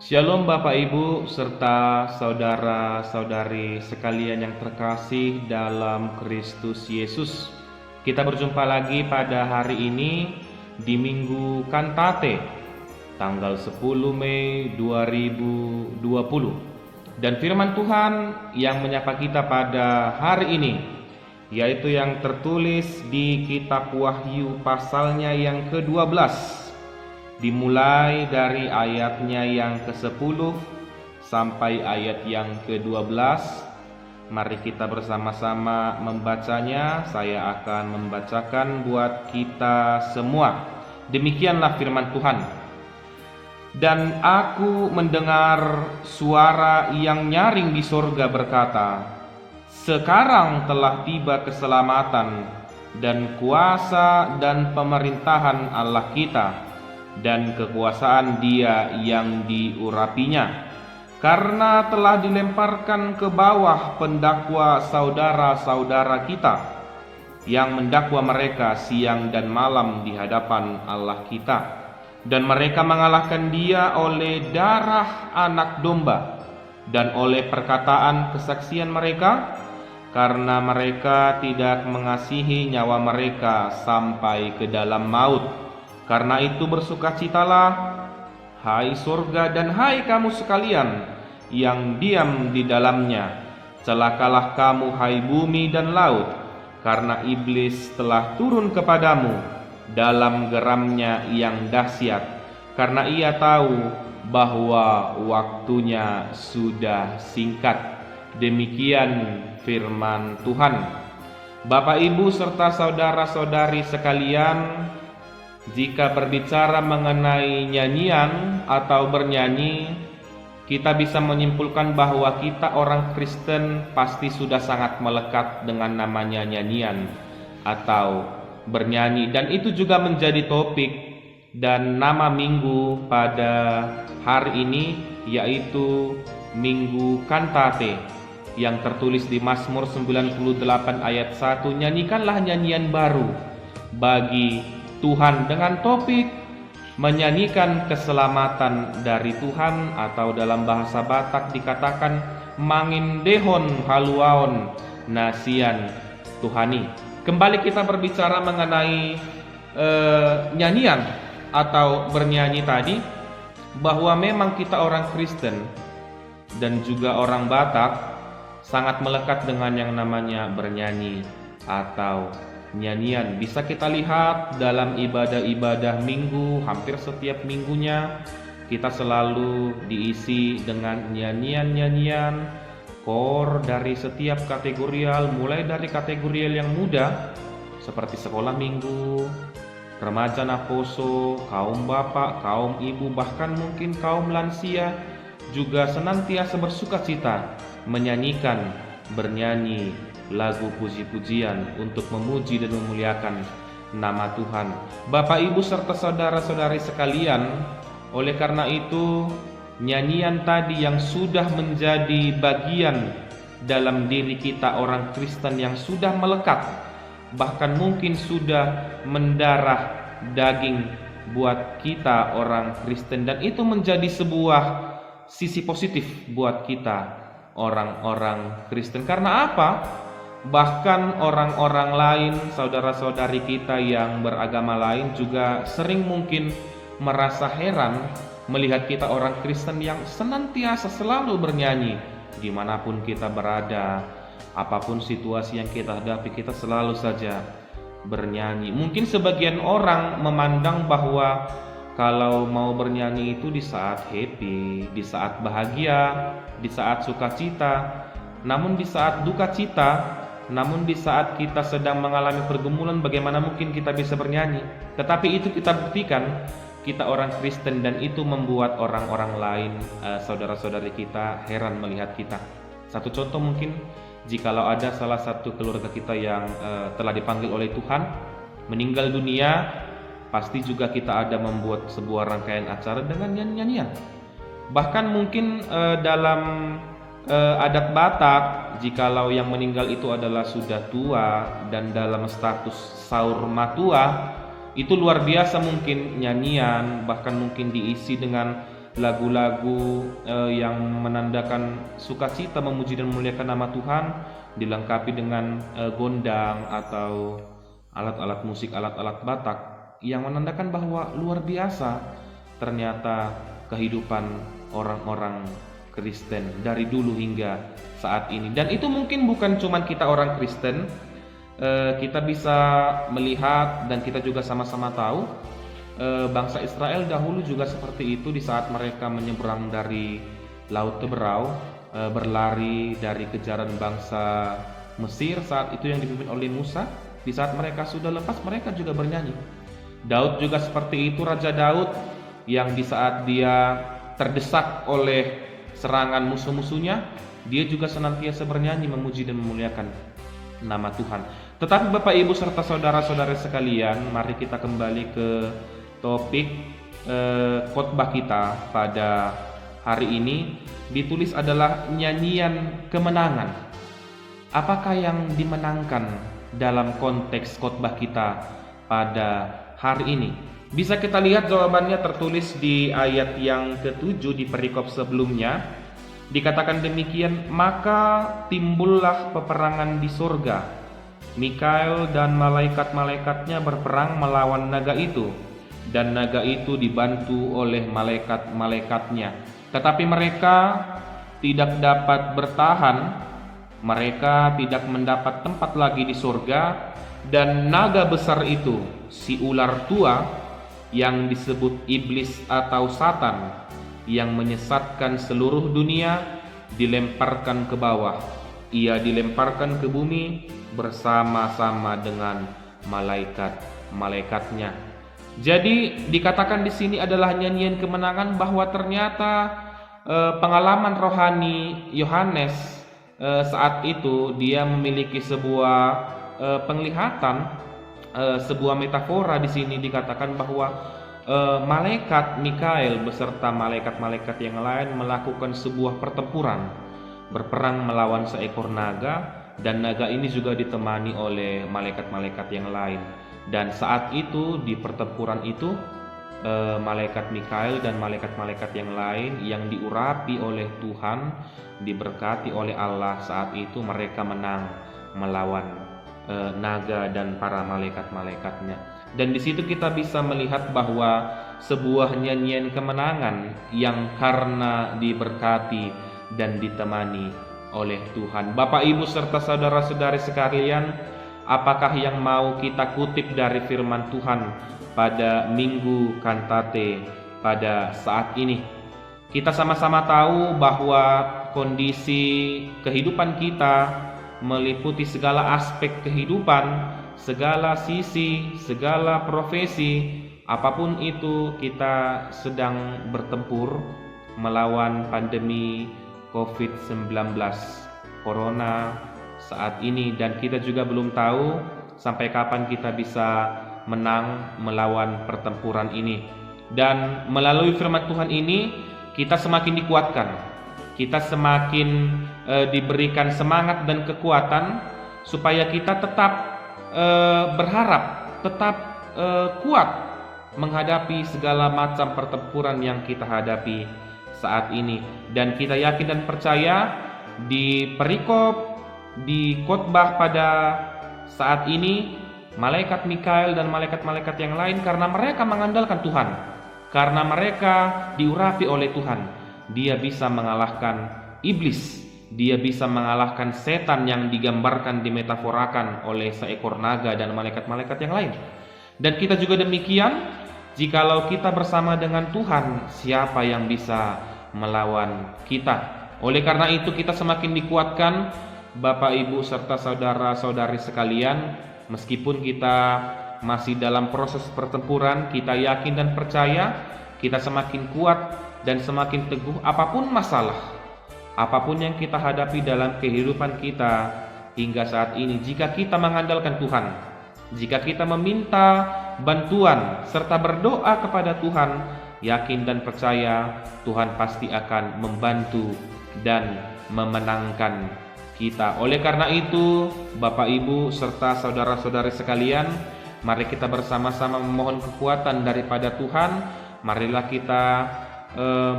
Shalom Bapak Ibu serta saudara-saudari sekalian yang terkasih dalam Kristus Yesus. Kita berjumpa lagi pada hari ini di Minggu Kantate tanggal 10 Mei 2020. Dan firman Tuhan yang menyapa kita pada hari ini yaitu yang tertulis di kitab Wahyu pasalnya yang ke-12, dimulai dari ayatnya yang ke-10 sampai ayat yang ke-12. Mari kita bersama-sama membacanya. Saya akan membacakan buat kita semua. Demikianlah firman Tuhan. Dan aku mendengar suara yang nyaring di sorga berkata, "Sekarang telah tiba keselamatan dan kuasa dan pemerintahan Allah kita, dan kekuasaan Dia yang diurapinya, karena telah dilemparkan ke bawah pendakwa saudara-saudara kita, yang mendakwa mereka siang dan malam di hadapan Allah kita. Dan mereka mengalahkan Dia oleh darah anak domba dan oleh perkataan kesaksian mereka, karena mereka tidak mengasihi nyawa mereka sampai ke dalam maut. Karena itu bersukacitalah, hai surga dan hai kamu sekalian yang diam di dalamnya. Celakalah kamu, hai bumi dan laut, karena iblis telah turun kepadamu dalam geramnya yang dahsyat, karena ia tahu bahwa waktunya sudah singkat." Demikian firman Tuhan. Bapak, Ibu, serta saudara-saudari sekalian, jika berbicara mengenai nyanyian atau bernyanyi, kita bisa menyimpulkan bahwa kita orang Kristen pasti sudah sangat melekat dengan namanya nyanyian atau bernyanyi. Dan itu juga menjadi topik dan nama minggu pada hari ini, yaitu Minggu Kantate, yang tertulis di Mazmur 98 ayat 1, "Nyanyikanlah nyanyian baru bagi Tuhan," dengan topik menyanyikan keselamatan dari Tuhan, atau dalam bahasa Batak dikatakan mangindehon haluaon nasian Tuhani. Kembali kita berbicara mengenai nyanyian atau bernyanyi tadi, bahwa memang kita orang Kristen dan juga orang Batak sangat melekat dengan yang namanya bernyanyi atau nyanyian. Bisa kita lihat dalam ibadah-ibadah minggu, hampir setiap minggunya kita selalu diisi dengan nyanyian-nyanyian kor dari setiap kategorial, mulai dari kategorial yang muda seperti sekolah minggu, remaja naposo, kaum bapak, kaum ibu, bahkan mungkin kaum lansia juga senantiasa bersukacita menyanyikan, bernyanyi lagu puji-pujian untuk memuji dan memuliakan nama Tuhan. Bapak, Ibu, serta saudara-saudari sekalian, oleh karena itu nyanyian tadi yang sudah menjadi bagian dalam diri kita orang Kristen yang sudah melekat, bahkan mungkin sudah mendarah daging buat kita orang Kristen, dan itu menjadi sebuah sisi positif buat kita orang-orang Kristen. Karena apa? Bahkan orang-orang lain, saudara-saudari kita yang beragama lain juga sering mungkin merasa heran melihat kita orang Kristen yang senantiasa selalu bernyanyi dimanapun kita berada, apapun situasi yang kita hadapi, kita selalu saja bernyanyi. Mungkin sebagian orang memandang bahwa kalau mau bernyanyi itu di saat happy, di saat bahagia, di saat sukacita. Namun di saat duka cita, namun di saat kita sedang mengalami pergumulan, bagaimana mungkin kita bisa bernyanyi? Tetapi itu kita buktikan kita orang Kristen, dan itu membuat orang-orang lain, saudara-saudari kita, heran melihat kita. Satu contoh mungkin, jikalau ada salah satu keluarga kita yang telah dipanggil oleh Tuhan, meninggal dunia, pasti juga kita ada membuat sebuah rangkaian acara dengan nyanyian. Bahkan mungkin dalam adat Batak, jikalau yang meninggal itu adalah sudah tua dan dalam status saur matua, itu luar biasa mungkin nyanyian, bahkan mungkin diisi dengan lagu-lagu yang menandakan sukacita memuji dan memuliakan nama Tuhan, dilengkapi dengan gondang atau alat-alat musik, alat-alat Batak yang menandakan bahwa luar biasa ternyata kehidupan orang-orang Kristen dari dulu hingga saat ini. Dan itu mungkin bukan cuma kita orang Kristen, kita bisa melihat dan kita juga sama-sama tahu bangsa Israel dahulu juga seperti itu di saat mereka menyeberang dari Laut Teberau, berlari dari kejaran bangsa Mesir saat itu yang dipimpin oleh Musa. Di saat mereka sudah lepas, mereka juga bernyanyi. Daud juga seperti itu, Raja Daud yang di saat dia terdesak oleh serangan musuh-musuhnya, dia juga senantiasa bernyanyi memuji dan memuliakan nama Tuhan. Tetapi Bapak Ibu serta saudara-saudara sekalian, mari kita kembali ke topik khotbah kita pada hari ini. Ditulis adalah nyanyian kemenangan. Apakah yang dimenangkan dalam konteks khotbah kita pada hari ini? Bisa kita lihat jawabannya tertulis di ayat yang ke-7 di perikop sebelumnya. Dikatakan demikian, maka timbullah peperangan di surga. Mikael dan malaikat-malaikatnya berperang melawan naga itu, dan naga itu dibantu oleh malaikat-malaikatnya. Tetapi mereka tidak dapat bertahan, mereka tidak mendapat tempat lagi di surga, dan naga besar itu, si ular tua yang disebut iblis atau Satan, yang menyesatkan seluruh dunia, dilemparkan ke bawah. Ia dilemparkan ke bumi bersama-sama dengan malaikat-malaikatnya. Jadi dikatakan di sini adalah nyanyian kemenangan, bahwa ternyata pengalaman rohani Yohanes saat itu dia memiliki sebuah penglihatan, sebuah metafora. Di sini dikatakan bahwa malaikat Mikael beserta malaikat-malaikat yang lain melakukan sebuah pertempuran, berperang melawan seekor naga, dan naga ini juga ditemani oleh malaikat-malaikat yang lain. Dan saat itu di pertempuran itu malaikat Mikael dan malaikat-malaikat yang lain yang diurapi oleh Tuhan, diberkati oleh Allah, saat itu mereka menang melawan naga dan para malaikat-malaikatnya. Dan di situ kita bisa melihat bahwa sebuah nyanyian kemenangan yang karena diberkati dan ditemani oleh Tuhan. Bapak Ibu serta saudara-saudari sekalian, apakah yang mau kita kutip dari firman Tuhan pada Minggu Kantate pada saat ini? Kita sama-sama tahu bahwa kondisi kehidupan kita meliputi segala aspek kehidupan, segala sisi, segala profesi. Apapun itu, kita sedang bertempur melawan pandemi COVID-19 Corona saat ini, dan kita juga belum tahu sampai kapan kita bisa menang melawan pertempuran ini. Dan melalui firman Tuhan ini kita semakin dikuatkan, kita semakin diberikan semangat dan kekuatan supaya kita tetap berharap, tetap kuat menghadapi segala macam pertempuran yang kita hadapi saat ini. Dan kita yakin dan percaya di perikop, di khotbah pada saat ini, malaikat Mikael dan malaikat-malaikat yang lain, karena mereka mengandalkan Tuhan, karena mereka diurapi oleh Tuhan, dia bisa mengalahkan iblis, dia bisa mengalahkan setan yang digambarkan, dimetaforakan oleh seekor naga dan malaikat-malaikat yang lain. Dan kita juga demikian, jikalau kita bersama dengan Tuhan, siapa yang bisa melawan kita? Oleh karena itu kita semakin dikuatkan, Bapak Ibu serta saudara-saudari sekalian, meskipun kita masih dalam proses pertempuran, kita yakin dan percaya kita semakin kuat dan semakin teguh apapun masalah, apapun yang kita hadapi dalam kehidupan kita hingga saat ini. Jika kita mengandalkan Tuhan, jika kita meminta bantuan serta berdoa kepada Tuhan, yakin dan percaya Tuhan pasti akan membantu dan memenangkan kita. Oleh karena itu, Bapak Ibu serta saudara-saudari sekalian, mari kita bersama-sama memohon kekuatan daripada Tuhan. Marilah kita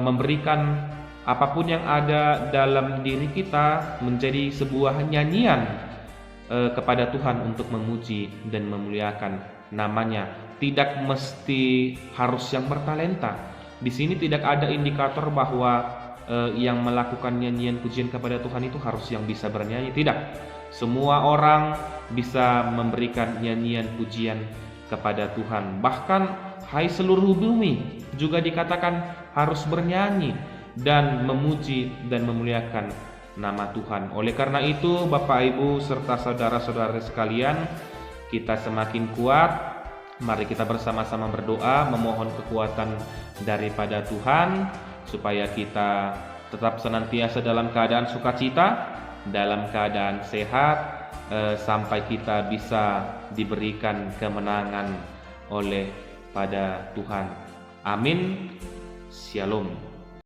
memberikan apapun yang ada dalam diri kita menjadi sebuah nyanyian kepada Tuhan untuk memuji dan memuliakan namanya. Tidak mesti harus yang bertalenta. Di sini tidak ada indikator bahwa yang melakukan nyanyian pujian kepada Tuhan itu harus yang bisa bernyanyi. Tidak. Semua orang bisa memberikan nyanyian pujian kepada Tuhan. Bahkan hai seluruh bumi juga dikatakan harus bernyanyi dan memuji dan memuliakan nama Tuhan. Oleh karena itu, Bapak Ibu serta saudara-saudara sekalian, kita semakin kuat. Mari kita bersama-sama berdoa memohon kekuatan daripada Tuhan supaya kita tetap senantiasa dalam keadaan sukacita, dalam keadaan sehat, sampai kita bisa diberikan kemenangan oleh pada Tuhan. Amin. Shalom.